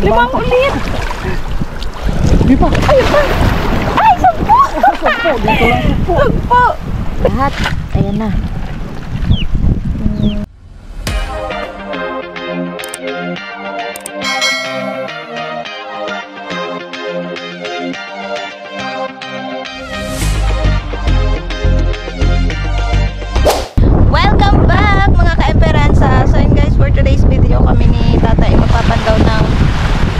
Limang ulit. Di pa. Ayun pa. Ay, 10. Sagpo, dito lang sagpo. Sagpo. Lahat. Ayan na. Welcome back mga ka-Emperanza. So yun guys, for today's video kami ni Tatay magpapandaw ng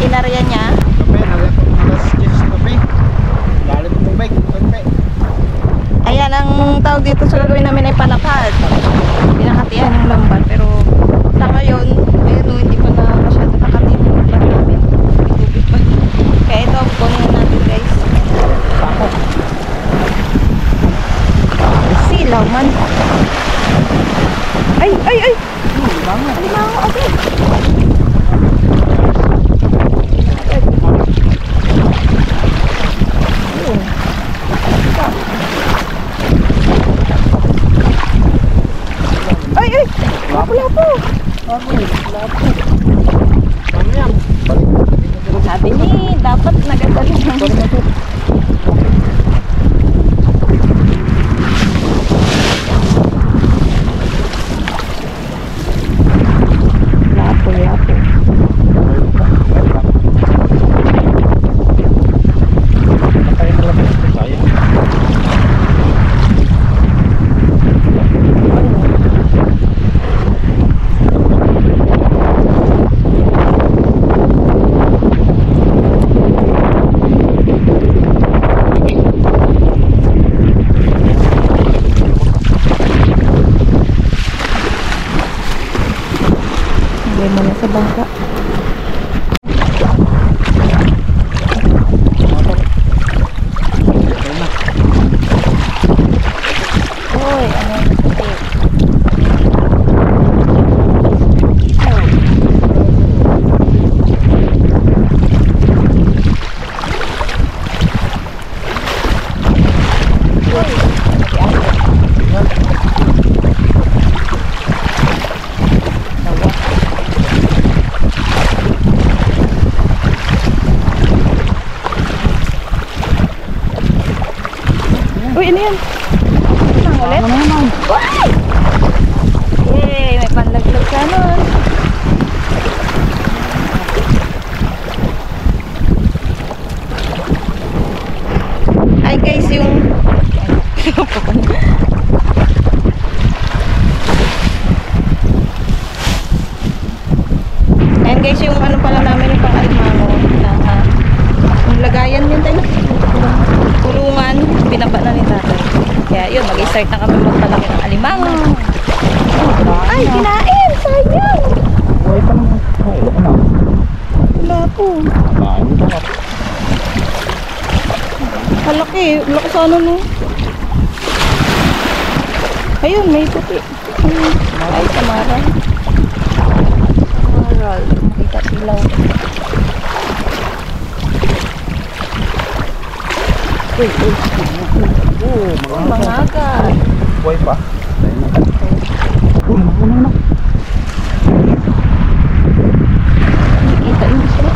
inarya niya. Kape, nagay po mga sketch kape. Galit mo bike, kape. Ayan, ang tawag dito sa gagawin namin ay palapad. Pinakatihan yung lambat. Pero sa ngayon, ayun o, hindi pa na masyado nakatihan yung lambat namin. Tubig pa. Kaya ito, kukunin na natin guys. Takot. Silaw man. Ay, ay, ay! Limango. Limango, okay. Ay, ay! Lapo-lapo! Lapo. Ano yan? Sabi ni, dapat nagagaling ng lapo-lapo. Nakaya na lang ito tayo. Hindi mo na sa bangka. Uy, ano yung puti? Uy, ano yan? Ang ulit? Ano naman? Uy! Yay! May panlaglag ka nun. Ay guys, yung ayan guys, yung ano pala namin yung pang-alimango na yung lagayan yun tayo. Kulungan, binaba na ni tatay. Kaya yun, mag-start na kami magpalaki ng alimango. Ay, kinain! Sayang! Buhay pa naman. Oo, ano? Wala po. Kain ito nga. Malaki. Malaki sana no. Ayun, may puti. Ay, tamaral. Tamaral. Makita silaw. Uy, uy. Oo, Mga agad. buhay pa. Dahil na. Ano? Nakikita yung isla.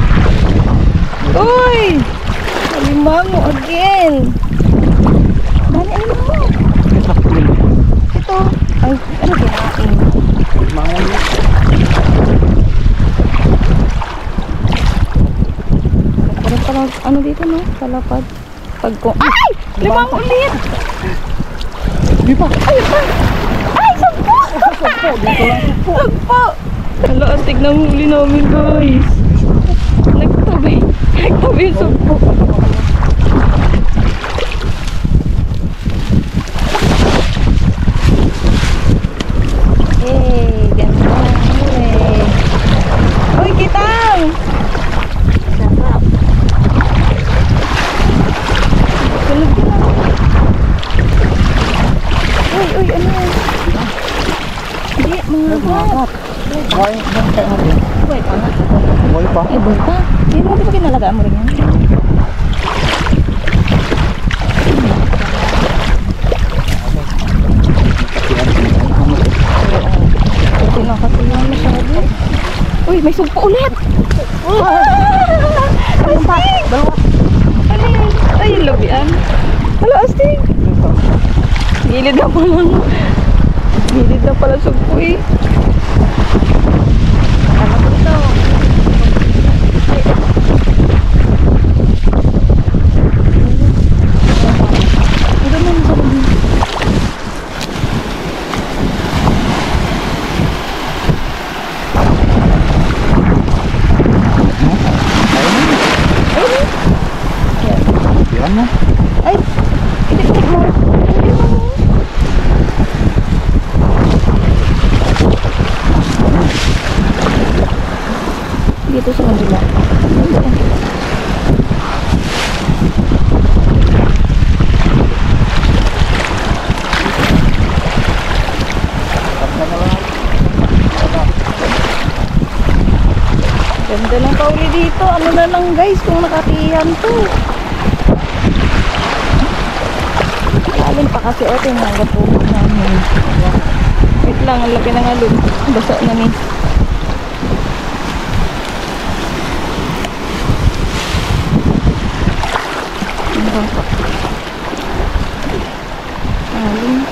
Uy! Alimango again. Dami alimango. Ito. Ay, ano kinain? Limango yun. Parang parang ano dito no? Palapad. Pagko. Ay! Limango ulit! Di pa. Ay, pa! Ay, 10! Sagpo, dito lang sagpo. Sagpo! Hala, antig ng huli namin guys. Nagtabi. Nagtabi yung sagpo. Eh, ganda. Uy, kitang! Sarap. Tulog ka na. Uy, uy, ano yan? Hindi, mga gat. Buhay pa natin. Buhay pa nga. Buhay pa. Eh, buhay pa. Hindi mo, di ba kinalagaan mo rin yan? Kasi na kasi yan masyado. Uy, may sugpo ulit! Dalawa. Ano yan? Ay, yung labian. Hala, astig. Gilid na pala. Gilid na pala sugpo eh. Ano ko ito? Ay, ito naman ito. Yan mo. Ay, itik-tik mo. Dito sa kabila. Ganda ng pauli dito. Ano na lang guys kung nakatiyan to. Lalim pa kasi ito yung mga gapupo namin. Wait lang, ang laki na nga doon. Basa na ni. Lalim.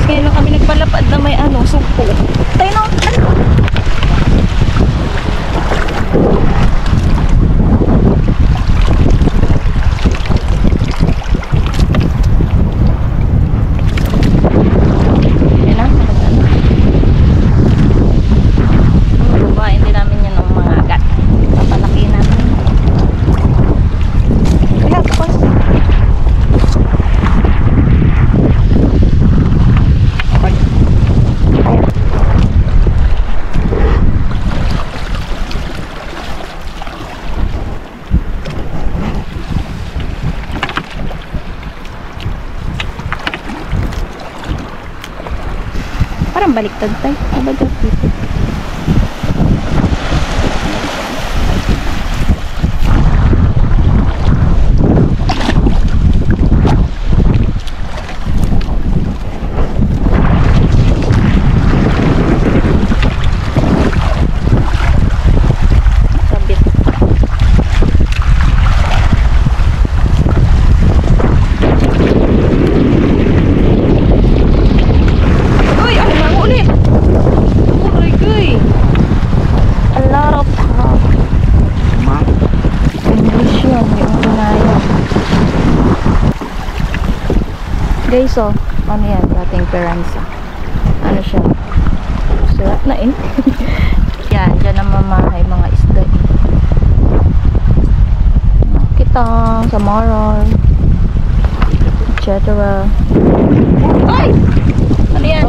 Ngayon lang kami nagpalapad na may ano, sugpo. Tayo na, ano? Yan na, nakagano. Bubahin din namin yan ng mga agat. Papalaki namin. Kaya, tapos. Parang baliktad tayo. Abagad dito. Sabit. Uy, ano ba ulit? Uy, guy. A lot of talk. English yun, yung Pinaya. Guys, oh, ano yan? Dating Peranza. Ano siya? Sarap na eh. Yan, dyan ang mamahay mga isda eh. Kita sa moral, etc. Ay! Ano yan?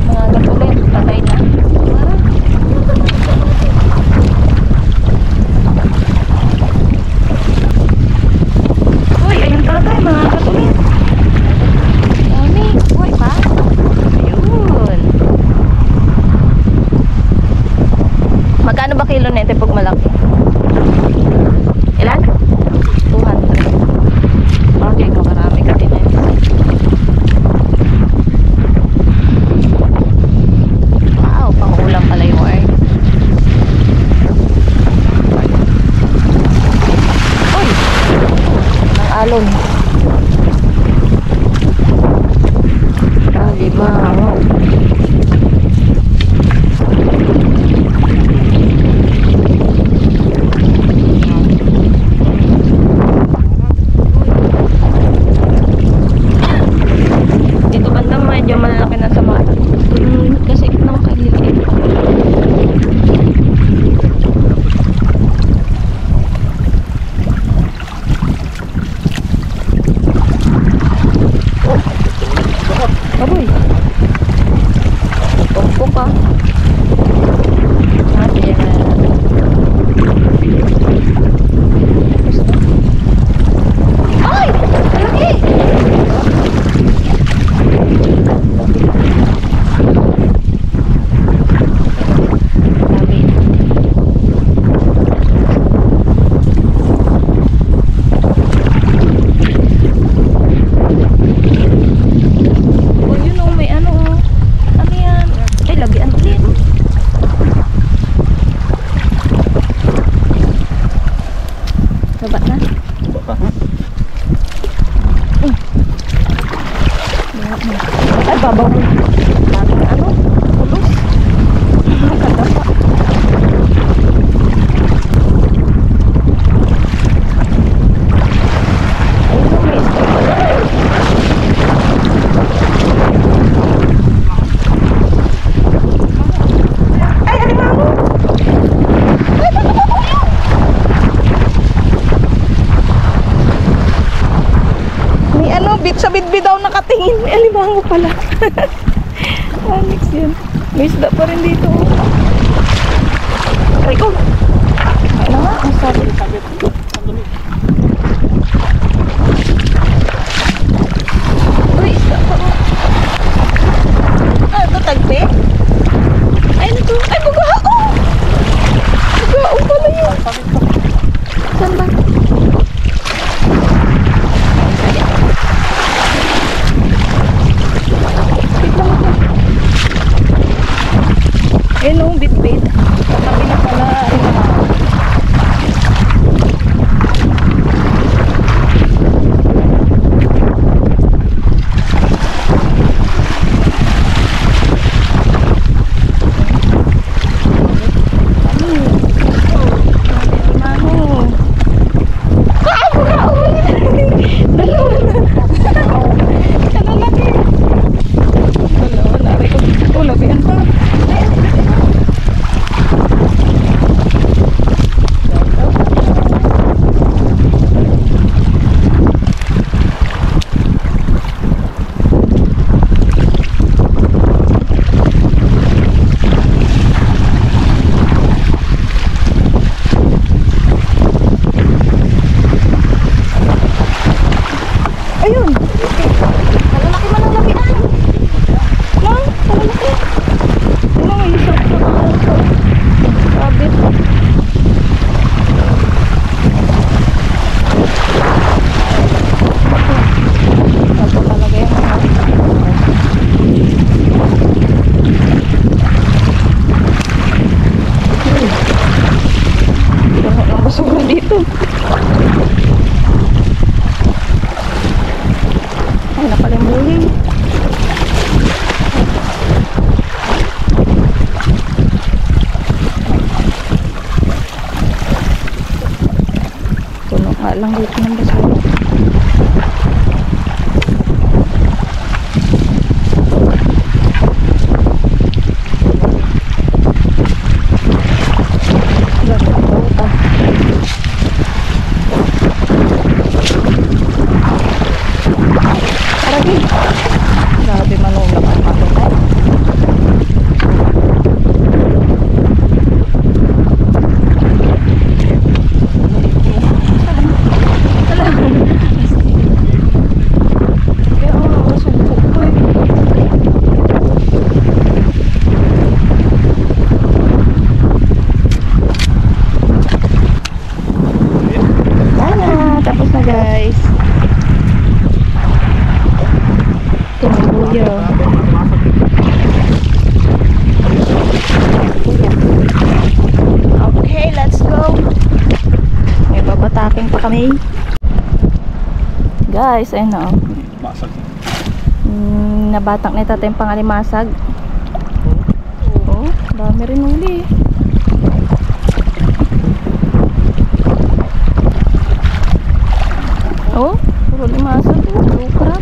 Mga gapulit, patay na. Uy, ayun pala tayo mga gapulit. Dami. Uy, pa? Ayun. Magkano ba kilo nito pag malaki? Ilan? 200. Okay, makarami ka din eh. May alimango pala. Onyx yun. May isda pa rin dito. Ay ko. Ano nga? Ang sabi. Uy, isda pa nga. Ah, ito tagpe? Ay, ano to? Ay, bugao! Bugao pala yun. Saan ba? Ayun o, bit-bit. Katabi na pala. Ayun. Malalaki malalakian. No? Malalaki. Ano nga isa? Sabi. Ito talaga yung puno ng basura dito. Ay, nakalimuhin. Puno nga lang dito ng basura. Grabe manulak ang matulay. Tapos na guys. Tumuyo. Okay, let's go. May babataking pa kami. Guys, ayun na. Nabatak na tatay yung pangalimasag. Oh, dami rin uli. Oh, puro limasag. Blue crab.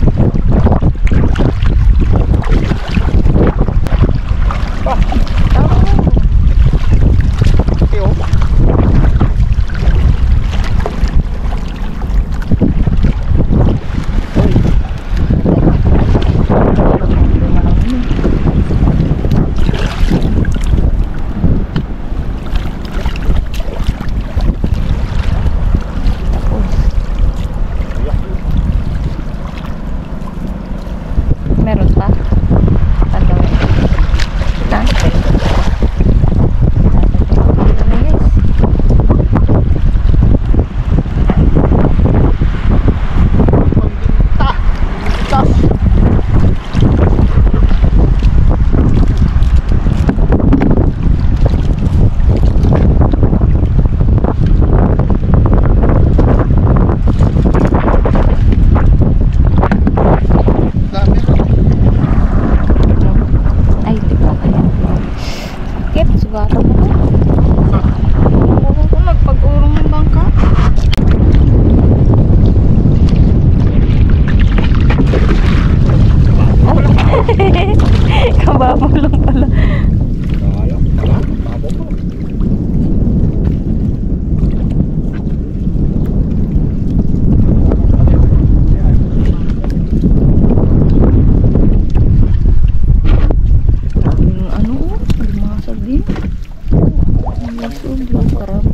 Low carb.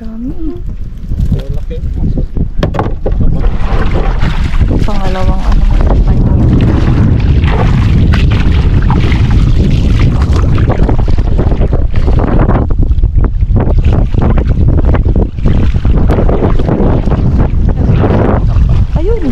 Dami. Laki. Pangalawang ano naman pa yun. Ayun.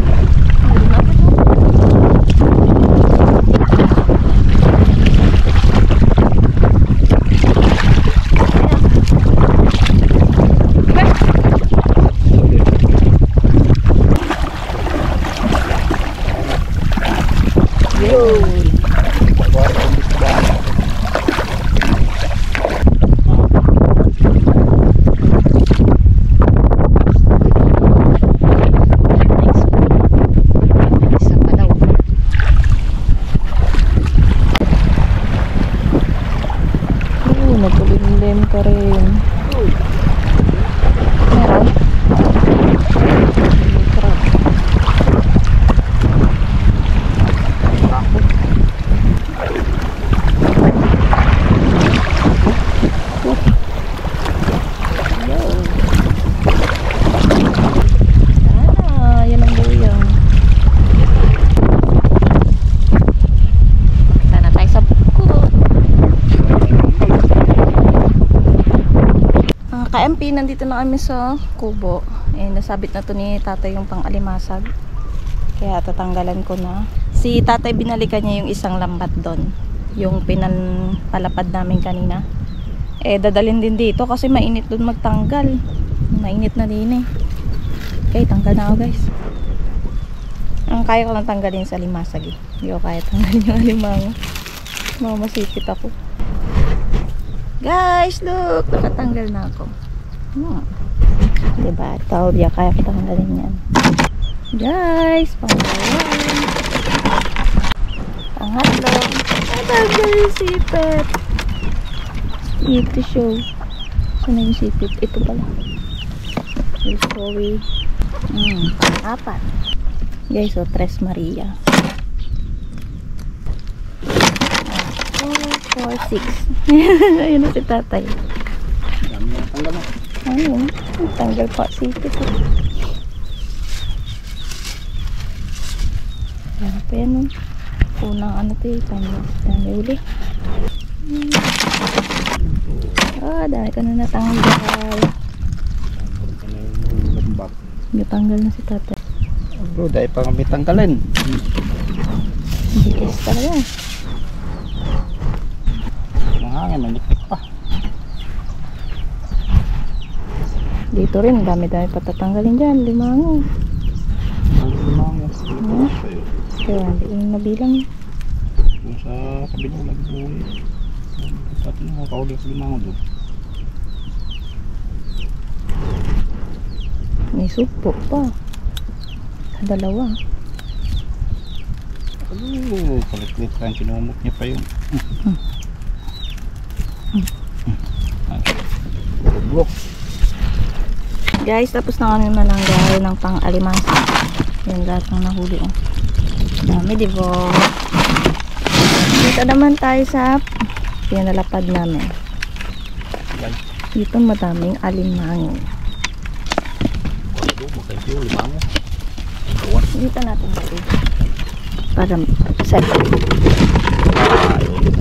Isa pa daw. Nakulimlim ka rin. Meron? Crab. Yan ang buyang. Punta na tayo sa buko. KMP, nandito na kami sa kubo. Nasabit na to ni tatay yung pang-alimasag. Kaya tatanggalan ko na. Si tatay binalikan niya yung isang lambat doon. Yung pinapalapad namin kanina. Dadalhin din dito kasi mainit doon magtanggal. Mainit na din eh. Okay, tanggal na ako guys. Ang kaya ko lang tanggalin sa limasag eh. Hindi ko kaya tanggalin yung alimango. Mamasipit ako. Guys, look! Nakatanggal na ako. Diba? Tawag ya, kaya ko tanggalin yan. Guys, pangalawan. Pangatlo. Natanggal yung sipit. Need to show. Saan yung sipit? Ito pala. We'll show you. Pang-apat. Guys, so Tres Maria. 4, 6. Ayun na si tatay. Tanggal na. Ayun. Tanggal pa sipit. Yan pa yan. Unang ano ito eh. Dami uli. Dami ka na natanggal. Natanggal na si tatay. Bro, dahil pa kami tanggalin. Bilis talaga. Mahangin, manikip pa. Dito rin, dami-dami patatanggalin dyan. Limango. Kaya hindi ko nabilang. Kung sa kabila lagi po sa atin mga kaulit sa limango doon. May supo pa. Dalawa. Palit-lit lang. Sinumot niya pa yung blok. Guys, tapos na kami mananggal ng pang-alimasa. Yan lahat ng nahuli. Dami, diba? Dito naman tayo sa pinalapad namin. Dito madaming alimango. Dito natin dito. Para set.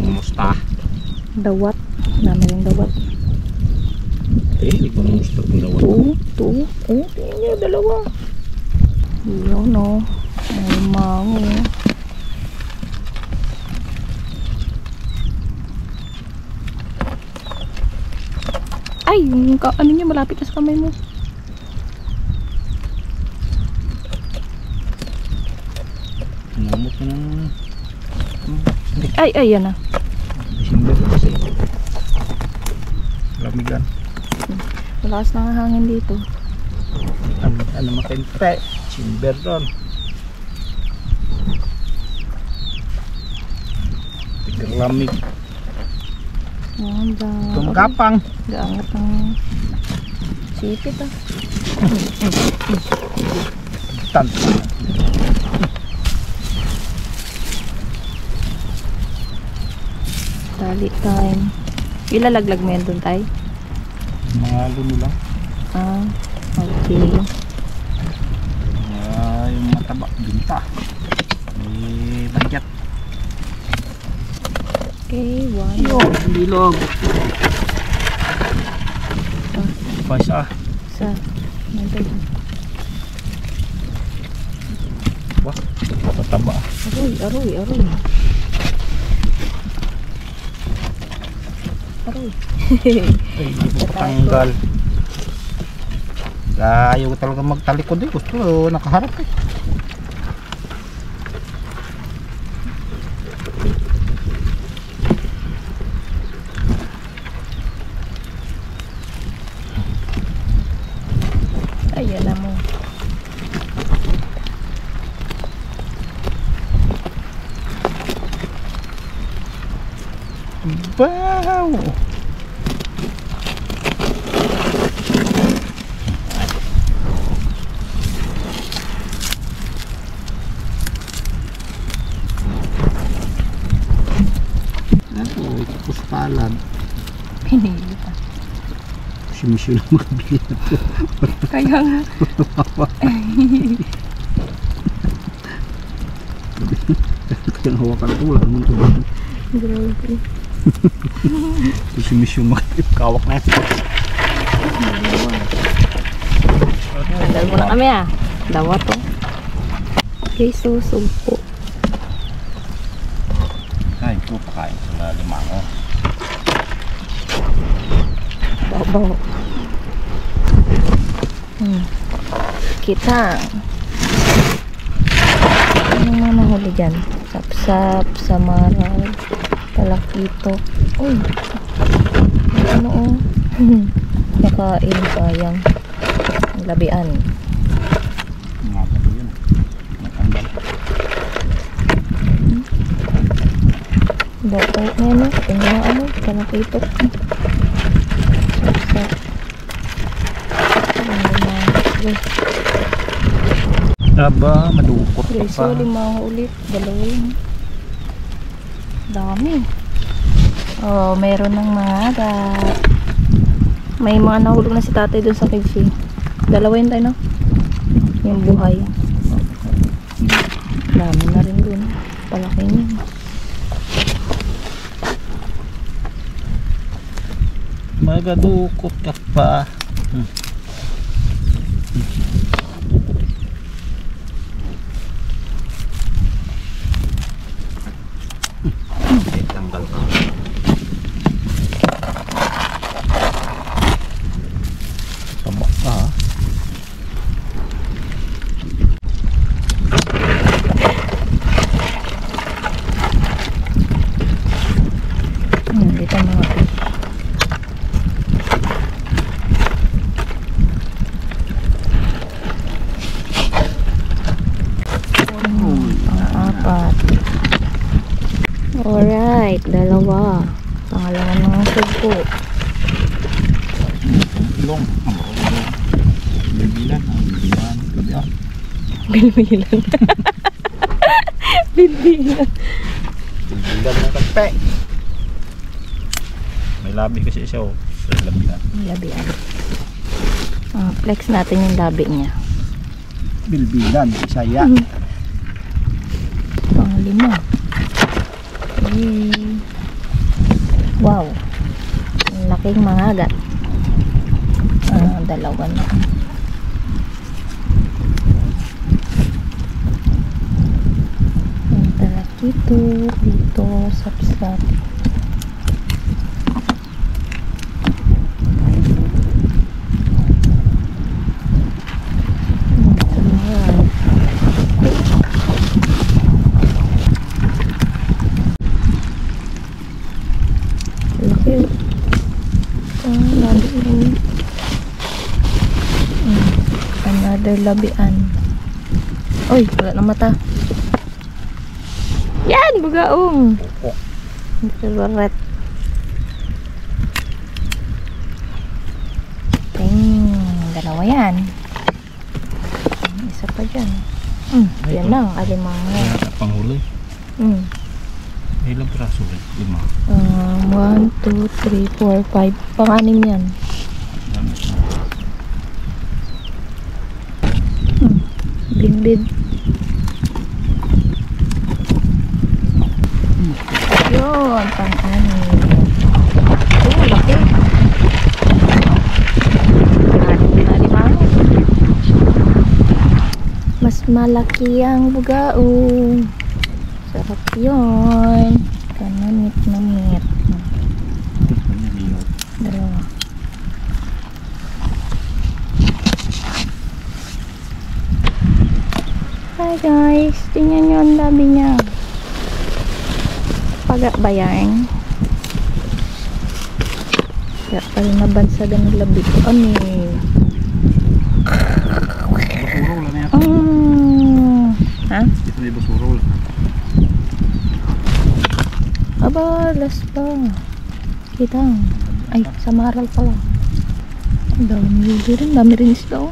Musta? Dawat. Namin yung dawat. Hindi ko musta kung dawat. Two. Tingnan nyo, dalawa. Yun o. Alimango. Ay, ano nyo, malapit na sa kamay mo. Sinumot na ng Ay, yan na. simber kasi. Lamigan. Malakas na ang hangin dito. Ano makente? Simber doon. Tigang lamig. Tumagapang. Gaangat ng sipit ah. Tanta. Tali time. Ilalaglag mo yan dun tayo? Mga luno lang. Ah, okay. Yung mataba, binta. May budget. Okay, one. Yung bilog. Pa isa. Isa. Nandun. Wah, mataba. Aroy, aroy, aroy. Aroy. Ay, tanggal. Ayaw talaga magtalikod eh. Gusto nakaharap eh. Ayan na mo. Wow! Ano, tapos palad. Pinili pa. Simisyo na makabili na po. Kaya nga. Kaya hawakan ko, wala naman ito. Grabe. Simisyo makakawak na ito. Tandal mo na kami ah. Dawa to. Okay, susumpo. Ay, ito pakain sa limango. Babaw. Kita. Ano mga nahuli dyan? Sapsap, samaral, palakito. Uy! Ano oh? Nakain, sayang. Ang labian. Mga bato yun. Natanggal. Bato na yun eh. Tingnan ano, palakito. Sapsap. Aba, madukot pa Okay, so pa. 5 ulit. Dalawa yun. Dami. Oh, meron ng mga agat. May mga nahulog na si tatay doon sa kigsi. Dalawa yun tayo, no? Yung buhay. Dami na rin doon. Palaki niya. Magadukot ka pa. Tanggal pa. Tabak pa ha. Dito mga fish. Pang-apat. Alright, dalawa. Pangalawa mga sugpo. Ilong. Bibilan. Bibilan. Bibilan. Bilbilan. Bilbilan. Bibilan ng kampe. May labi kasi siya oh. Sa labihan. Labian. Flex natin yung labi niya. Bilbilan. Isaya. Pang-5. Yay. Wow. Ang laking mga agat. Dalawa na. Ang talakito. Dito. Sapsap. Laki. Labian. Another labian. Oy, wala na mata. Yan, bugaong. Red. Dalawa yan. Isa pa dyan. Yan lang, alimang yan. Panghuli. Ilang piraso rin? 1, 2, 3, 4, 5. Pang-anim yan. Dami. Big. Yun, pang-anim. Laki. Alimango. Mas malaki ang bugaong. Sarap yun. Kanamit-namit. Dalawa. Hi guys, tingnan nyo ang dami niya. Paga ba yan? Kaya pala nabansagan ng labi ko. Ano eh? Basurol na yan. Ha? Ito na basurol. Aba, last pa. Kita. Ay, sa maral pala. Ang dami rin. Dami rin isda oh.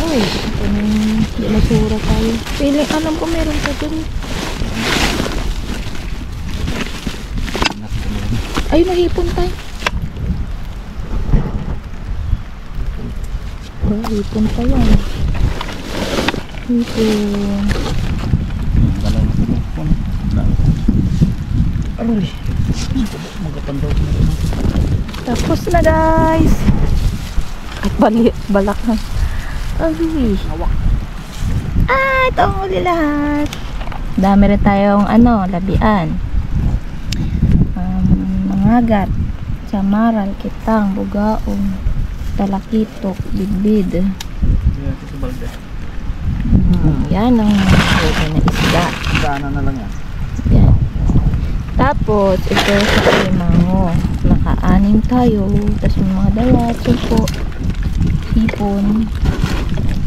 Ay, ito na yung binasura tayo. Feeling, alam ko meron pa dun. Ay, nahipon tayo. Ba, hipon pa yan. Hipon. Dalaw na tumupon. Aroy. Magapandaw ko na rin. Tapos na guys. At balak na. Ay. Hawak. Ito ang uli lahat. Dami rin tayong labian. Mangagat, samaral, kitang, bugaong, talakitok, bidbid. Yan, ito balde. Yan ang huli na isda. Daanan na lang yan. Yan. Tapos, ito sa alimango. Naka-anim tayo. Tapos may mga dawat, supo, hipon.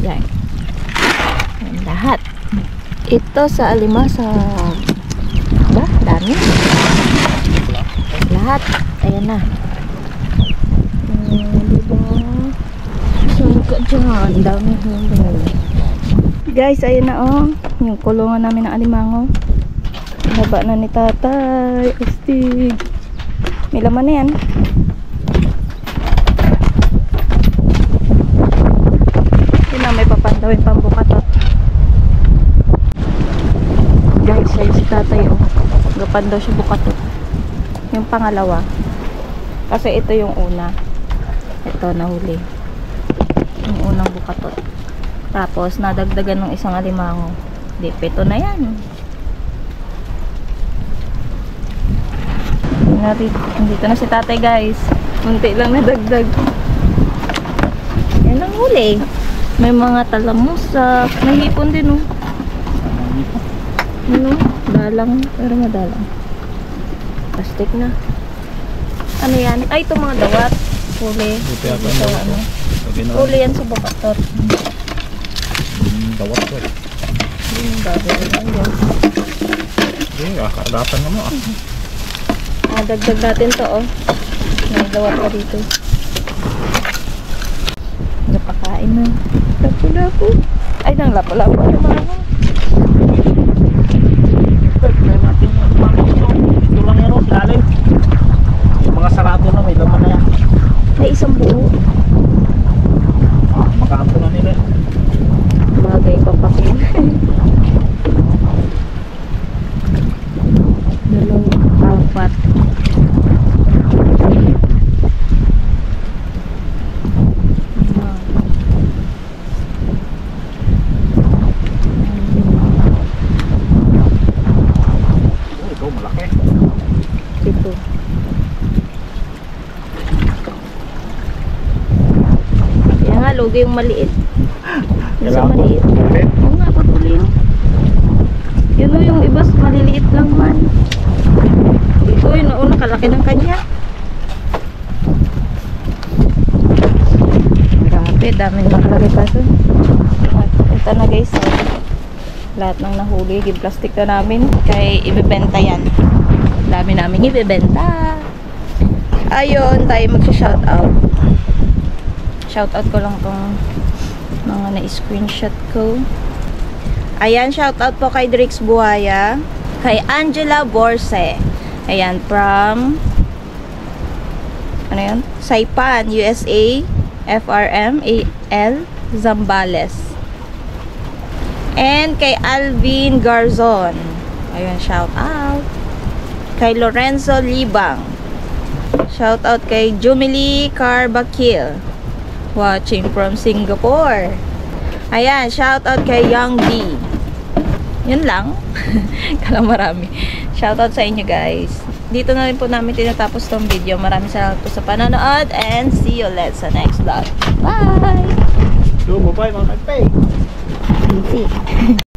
Yan. Yan lahat. Ito sa alimasag. Ba? Dami. Lahat. Ayan na. Diba? Saan ka dyan? Dami huli. Guys, ayan na oh. Yung kulungan namin ng alimango. Baba na ni tatay. Astig. May laman na yan. Yun na, may papandawin pang bukatot. Guys, ayun si tatay oh. Gapan daw siya bukatot. Yung pangalawa. Kasi ito yung una. Ito, nahuli. Yung unang bukatot. Tapos, nadagdagan ng isang alimango. Di, pito na yan. Nandito na si tatay guys. Munti lang nadagdag. Yan ang huli. May mga talamusak. May hipon din oh. Ano? Dalang. Pero madalang. Plastic na. Ano yan? Ay, ito mga dawat. Huli. Ito, ano? Huli yan sa bukatot. Dawat ko eh. Yung gagawin lang yan. Hindi, kakadatan nga mo ah. Dagdag natin to oh. May dawat pa dito. Napakain na. Lapo-lapo. Ay, nang lapo-lapo. Ano mga ano? Ito lang yan o, silalim. Yung mga sarado na may laman na yan. May isang buo. Makahanto na nila. Bagay papakin. Dalawa, apat. Ito, malaki. Ito. Kaya nga, lugi yung maliit. Yung sa maliit. Oo nga, patuloy. Yun o, yung iba maliliit lang man. Ito, yun o, nakalaki ng kanya. Grabe, dami na nakalagay pa doon. Ito na guys, lahat ng nahuli, plastic na namin. Kaya ibebenta yan. Dami namin ibebenta. Ayun, tayo magsha-shoutout. Shoutout ko lang tong mga na-screenshot ko. Ayan, shoutout po kay Drix Buhaya. Kay Angela Borse. Ayan, from ano yan? Saipan, USA. FRM AL Zambales. And kay Alvin Garzon. Ayun, shout out. Kay Lorenzo Libang. Shout out kay Jumili Carbakil. Watching from Singapore. Ayan, shout out kay Young B. Yun lang. Kala marami. Shout out sa inyo guys. Dito na rin po namin tinatapos tong video. Maraming salamat po sa panonood and see you ulit sa next vlog. Bye! So, bye-bye mga kagpay. Easy.